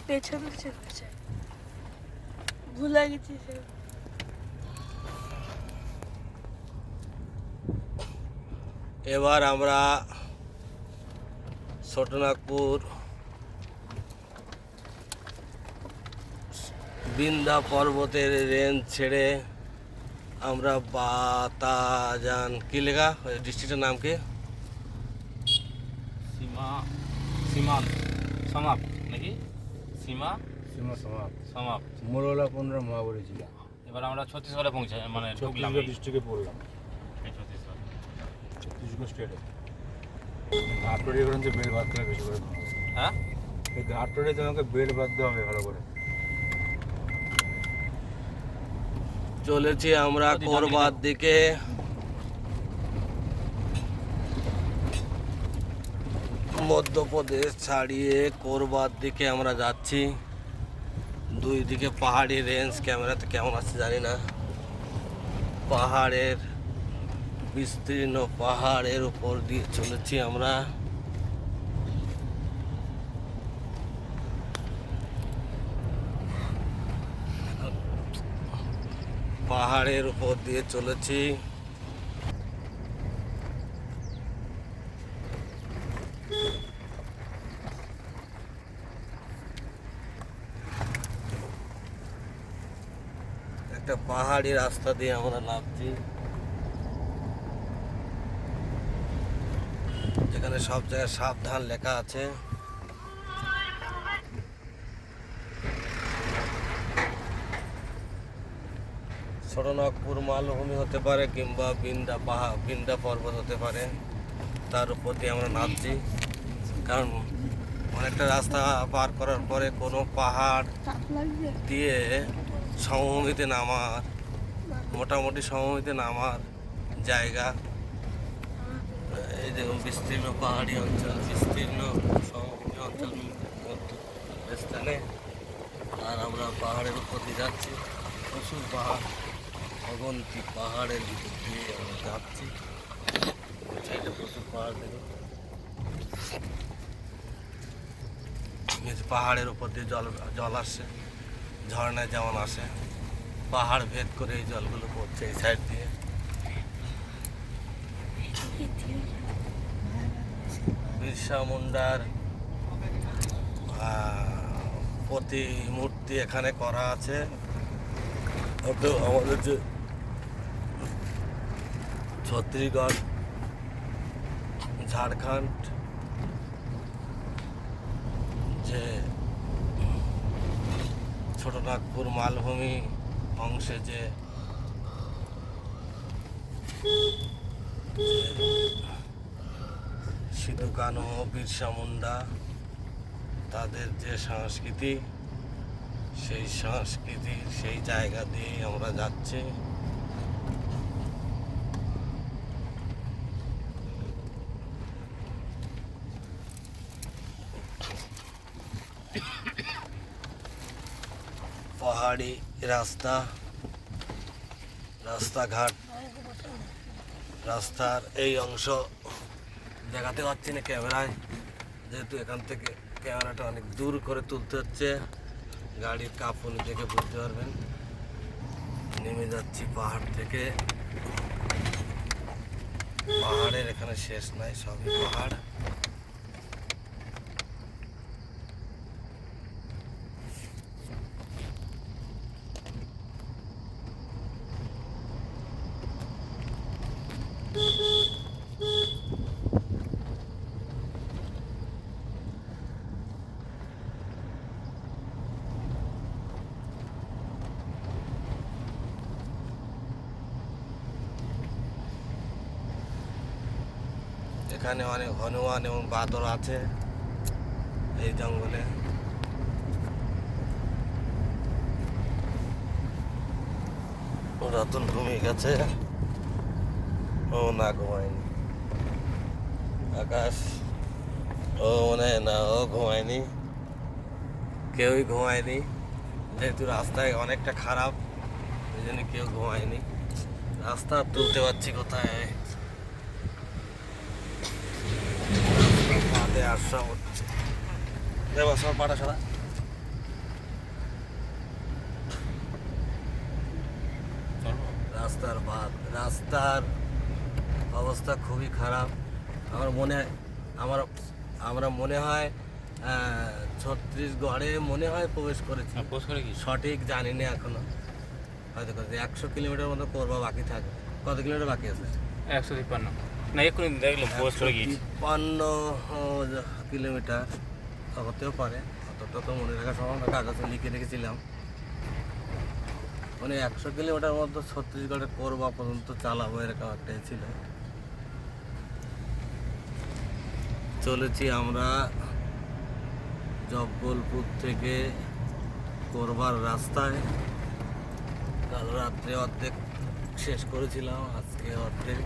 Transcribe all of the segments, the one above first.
পেছনে চলেছে, ভুলে গেছি সে। এবার আমরা ছোটনাগপুর বিন্ধ্যা পর্বতের রেঞ্জ ছেড়ে আমরা বাতাজান কি লেখা ডিস্ট্রিক্টের নাম কি? সীমান্ত সমাপ নাকি সীমা সমাপ মোরলা 15 মহাবরী জেলা। এবার আমরা ছত্তিশগড়ে পৌঁছাই, মানে ঢুকলাম ছত্তিশগড় ডিস্ট্রিক্টে পড়লাম, এই ছত্তিশগড়। ছত্তিশগড় স্টেটে। ঘাট রোডে করে বেল বাঁধতে হবে বেশি করে। হ্যাঁ, এই ঘাট রোডে তোমাকে বেল বাঁধতে হবে ভালো করে। চলেছি আমরা কোরবার দিকে। মধ্যপ্রদেশ ছাড়িয়ে কোরবার দিকে আমরা যাচ্ছি। দুই দিকে পাহাড়ি রেঞ্জ, ক্যামেরাতে কেমন আছে জানি না। পাহাড়ের বিস্তীর্ণ পাহাড়ের উপর দিয়ে চলেছি আমরা। পাহাড়ের উপর দিয়ে চলেছি। একটা পাহাড়ি রাস্তা দিয়ে আমরা নামছি, যেখানে সব জায়গায় সাবধান লেখা আছে। ছোটনাগপুর মালভূমি হতে পারে কিংবা বিন্ধ্যা পর্বত হতে পারে, তার উপর দিয়ে আমরা নামছি। কারণ অনেকটা রাস্তা পার করার পরে কোনো পাহাড় দিয়ে সমভূমিতে নামার, মোটামুটি সমভূমিতে নামার জায়গা। এই দেখুন বিস্তীর্ণ পাহাড়ি অঞ্চল, বিস্তীর্ণ সমভূমি অঞ্চল স্থানে। আর আমরা পাহাড়ের উপর দিয়ে যাচ্ছি, প্রচুর পাহাড়, অগন্তি পাহাড়ের ভিতর দিয়ে আমরা যাচ্ছি। সাইডে প্রচুর পাহাড় দেখুন। পাহাড়ের উপর দিয়ে জল আসছে, ঝর্ণায় যেমন আসে, পাহাড় ভেদ করে এই জলগুলো পড়ছে এই সাইড দিয়ে। বিরসা মুন্ডার প্রতিমূর্তি এখানে করা আছে। আমাদের যে ছত্তিশগড়, ঝাড়খণ্ড যে ছোটনাগপুর মালভূমি অংশে যে সিধু কানু, বিরসা মুন্ডা, তাদের যে সংস্কৃতি, সেই সংস্কৃতির সেই জায়গা দিয়ে আমরা যাচ্ছি। পাহাড়ি রাস্তা, রাস্তাঘাট, রাস্তার এই অংশ দেখাতে পারছি না ক্যামেরায়, যেহেতু এখান থেকে ক্যামেরাটা অনেক দূর করে তুলতে হচ্ছে। গাড়ির কাঁপুনি দেখে বুঝতে পারবেন। নেমে যাচ্ছি পাহাড় থেকে। পাহাড়ের এখানে শেষ নাই, সবই পাহাড়। এখানে অনেক হনুমান এবং বাদর আছে এই জঙ্গলে। রতন ঘুমিয়ে গেছে, ও না ঘুমায়নি। আকাশ, ও মনে হয় না, ও ঘুমায়নি, কেউই ঘুমায়নি। যেহেতু রাস্তায় অনেকটা খারাপ, এই জন্য কেউ ঘুমায়নি। রাস্তা তুলতে পারছি কোথায়, আসা হচ্ছে। দেবা সব পাটা ছাড়া রাস্তার অবস্থা খুবই খারাপ। আমরা মনে হয় ছত্তিশগড়ে মনে হয় প্রবেশ করেছি, পোস্ট করে কি সঠিক জানি না এখনো। হয়তো 100 কিলোমিটার মতো করবা বাকি থাকে। কত কিলোমিটার বাকি আছে? 153 না, এক্ষুনি দেখলাম পোস্ট করে গিয়েছি। 53 কিলোমিটার হতেও পারে, অতটা তো মনে রাখার সময় না, কাগজে লিখে রেখেছিলাম। মানে 100 কিলোমিটার মধ্যে ছত্তিশগড়ে করবা পর্যন্ত চালাবো, এরকম একটাই ছিল। চলেছি আমরা জব্বলপুর থেকে করবার রাস্তায়। কাল রাত্রে অর্ধেক শেষ করেছিলাম, আজকে অর্ধেক।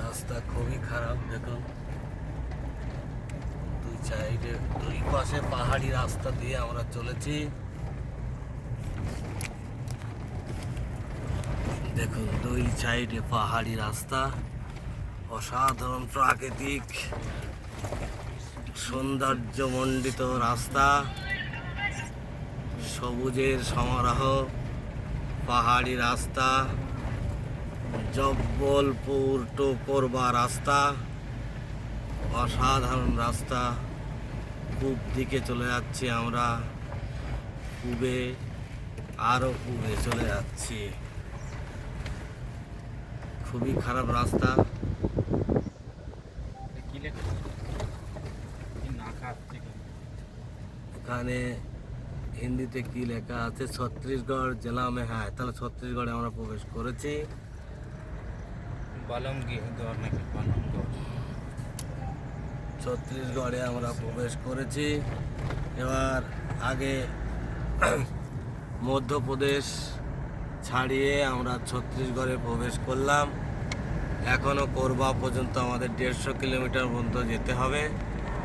রাস্তা খুবই খারাপ, দেখুন দুই পাশে পাহাড়ি রাস্তা দিয়ে আমরা চলেছি। দেখুন দুই সাইডে পাহাড়ি রাস্তা, অসাধারণ প্রাকৃতিক সৌন্দর্যমণ্ডিত রাস্তা, সবুজের সমারোহ, পাহাড়ি রাস্তা, জব্বলপুর টু করবা রাস্তা, অসাধারণ রাস্তা। পূব দিকে চলে যাচ্ছি আমরা, পূবে আরও পূবে চলে যাচ্ছি। খুবই খারাপ রাস্তা। কি লেখা না খাচ্ছে এখানে হিন্দিতে কি লেখা আছে? ছত্তিশগড় জেলা মে হ্যাঁ, তাহলে ছত্তিশগড়ে আমরা প্রবেশ করেছি। বালমগড় নাকি বালমগড়, ছত্তিশগড়ে আমরা প্রবেশ করেছি। এবার আগে মধ্যপ্রদেশ ছাড়িয়ে আমরা ছত্তিশগড়ে প্রবেশ করলাম। এখনও করবা পর্যন্ত আমাদের 150 কিলোমিটার পর্যন্ত যেতে হবে,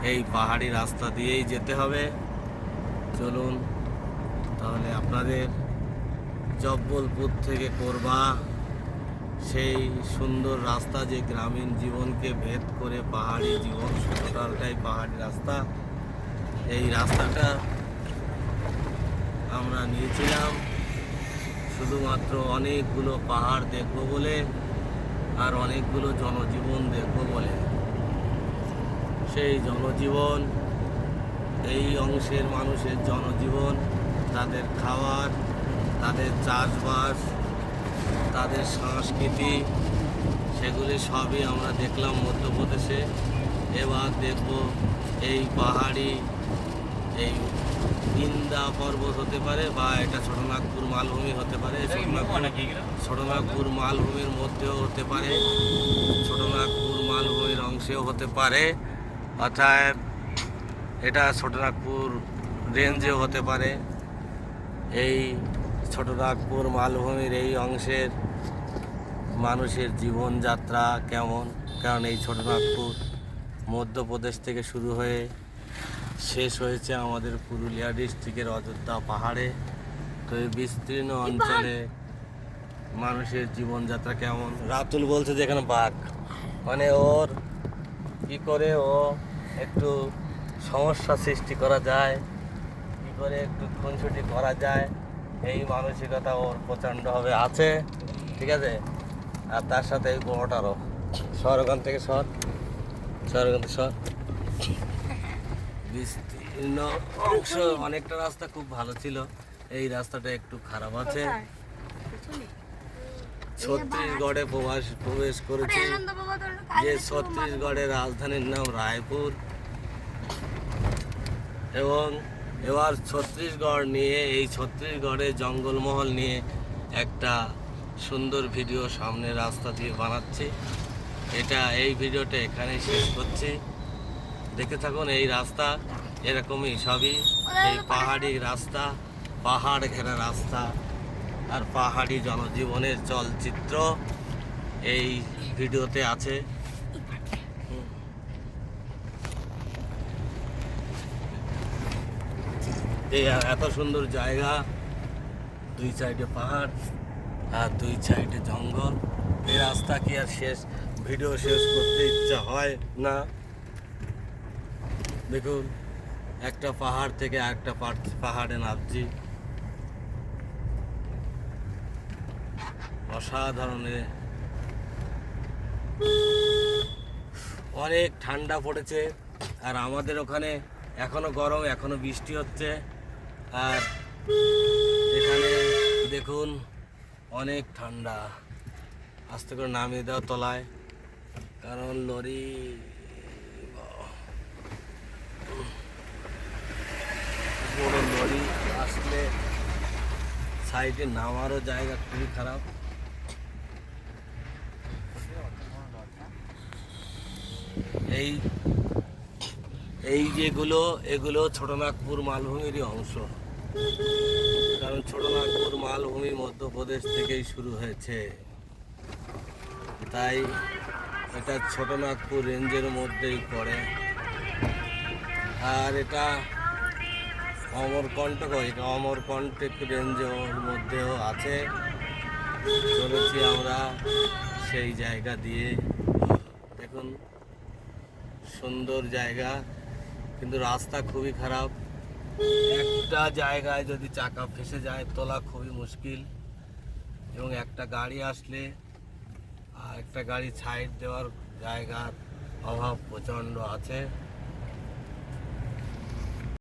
এই পাহাড়ি রাস্তা দিয়েই যেতে হবে। চলুন তাহলে আপনাদের জব্বলপুর থেকে করবা সেই সুন্দর রাস্তা, যে গ্রামীণ জীবনকে ভেদ করে পাহাড়ি জীবন, টোটালটাই পাহাড়ি রাস্তা। এই রাস্তাটা আমরা নিয়েছিলাম শুধুমাত্র অনেকগুলো পাহাড় দেখবো বলে আর অনেকগুলো জনজীবন দেখবো বলে। সেই জনজীবন, এই অংশের মানুষের জনজীবন, তাদের খাবার, তাদের চাষবাস, তাদের সংস্কৃতি, সেগুলি সবই আমরা দেখলাম মধ্যপ্রদেশে। এবার দেখব এই পাহাড়ি, এই বিন্দা পর্বত হতে পারে বা এটা ছোটনাগপুর মালভূমি হতে পারে। ছোটনাগপুর মালভূমির মধ্যেও হতে পারে, ছোটনাগপুর মালভূমির অংশেও হতে পারে, অর্থাৎ এটা ছোটনাগপুর রেঞ্জেও হতে পারে। এই ছোটনাগপুর মালভূমির এই অংশের মানুষের জীবনযাত্রা কেমন, কারণ এই ছোটনাগপুর মধ্যপ্রদেশ থেকে শুরু হয়ে শেষ হয়েছে আমাদের পুরুলিয়া ডিস্ট্রিক্টের অযোধ্যা পাহাড়ে। তো এই বিস্তীর্ণ অঞ্চলে মানুষের জীবনযাত্রা কেমন। রাতুল বলছে যে এখানে বাঘ, মানে ওর কি করে ও একটু সমস্যা সৃষ্টি করা যায়, কি করে একটু খুনসুটি করা যায়, এই মানসিকতা ওর প্রচণ্ডভাবে আছে, ঠিক আছে। আর তার সাথে এই গোটারও শহরগান থেকে শহরগান থেকে শহর বিস্তীর্ণ অংশ। অনেকটা রাস্তা খুব ভালো ছিল, এই রাস্তাটা একটু খারাপ আছে। ছত্তিশগড়ে প্রবেশ করেছি, যে ছত্তিশগড়ের রাজধানীর নাম রায়পুর। এবং এবার ছত্তিশগড় নিয়ে, এই ছত্তিশগড়ের জঙ্গলমহল নিয়ে একটা সুন্দর ভিডিও সামনে রাস্তা দিয়ে বানাচ্ছি। এই ভিডিওটা এখানেই শেষ করছি। দেখে থাকুন এই রাস্তা এরকমই সবই, এই পাহাড়ি রাস্তা, পাহাড় ঘেরা রাস্তা আর পাহাড়ি জনজীবনের চলচ্চিত্র এই ভিডিওতে আছে। এই এত সুন্দর জায়গা, দুই সাইডে পাহাড় আর দুই সাইডে জঙ্গল। এই রাস্তা কি আর ভিডিও শেষ করতে ইচ্ছা হয় না। দেখুন একটা পাহাড় থেকে আরেকটা পাহাড়ে নামছি, অসাধারণে অনেক ঠান্ডা পড়েছে। আর আমাদের ওখানে এখনো গরম, এখনো বৃষ্টি হচ্ছে। আর এখানে দেখুন অনেক ঠান্ডা। আস্তে করে নামিয়ে দেওয়া তলায়, কারণ লরি বড় লরি আসলে সাইডে নামারও জায়গা খুবই খারাপ। এই এই যেগুলো এগুলো ছোটনাগপুর মালভূমিরই অংশ, কারণ ছোটনাগপুর মালভূমি মধ্যপ্রদেশ থেকেই শুরু হয়েছে, তাই এটা ছোটনাগপুর রেঞ্জের মধ্যেই পড়ে। আর এটা অমরকণ্টক, এটা অমরকণ্টক রেঞ্জের মধ্যেও আছে। চলেছি আমরা সেই জায়গা দিয়ে। দেখুন সুন্দর জায়গা, কিন্তু রাস্তা খুবই খারাপ। একটা জায়গায় যদি চাকা ফেসে যায় তোলা খুবই মুশকিল, এবং একটা গাড়ি আসলে আর একটা গাড়ি সাইড দেওয়ার জায়গার অভাব প্রচণ্ড আছে।